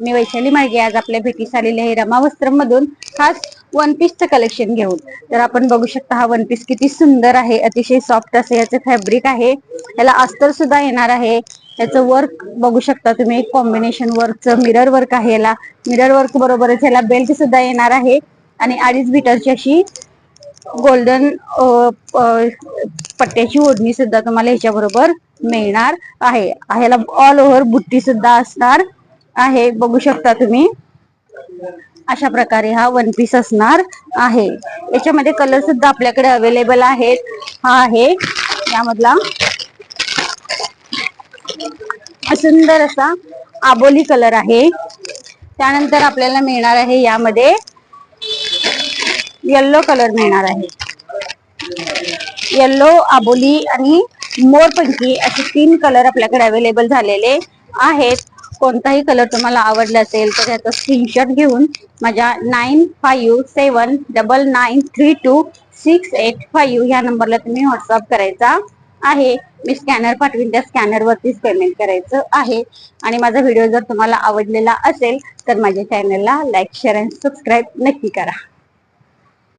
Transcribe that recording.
मी वैशाली मार्गे आज आपल्या भेटीस आलेले आहे रमा वस्त्रम मधून खास वन पीसचं कलेक्शन घेऊन. तर आपण बघू शकता हा वन पीस किती सुंदर आहे, अतिशय सॉफ्ट असे याचे फॅब्रिक आहे. याला अस्तर सुद्धा येणार आहे. याचं वर्क बघू शकता तुम्ही, कॉम्बिनेशन वर्कचं मिरर वर्क आहे. याला मिरर वर्क बरोबरच याला बेल्ट सुद्धा येणार आहे आणि 2.5 मीटरची अशी गोल्डन पट्ट्याची ओढणी सुद्धा तुम्हाला ह्याच्या बरोबर मिळणार आहे. ह्याला ऑल ओव्हर बुट्टी सुद्धा असणार आहे. बघू शकता तुम्ही, अशा प्रकारे हा वन पीस असणार आहे. याच्यामध्ये कलर सुद्धा आपल्याकडे अवेलेबल आहेत. हा आहे यामधला सुंदर असा आबोली कलर आहे. त्यानंतर आपल्याला मिळणार आहे यामध्ये येल्लो कलर मिळणार आहे. येल्लो, आबोली आणि मोरपंखी असे 3 कलर आपल्याकडे अवेलेबल झालेले आहेत. कोणताही कलर तुम्हाला आवडला असेल तर त्याचा स्क्रीनशॉट घेऊन माझ्या 9579932685 ह्या नंबरला तुम्ही व्हॉट्सअप करायचा आहे. मी स्कॅनर पाठवीन, त्या स्कॅनर वरतीच पेमेंट करायचं आहे. आणि माझा व्हिडिओ जर तुम्हाला आवडलेला असेल तर माझ्या चॅनलला लाईक, शेअर आणि सबस्क्राईब नक्की करा.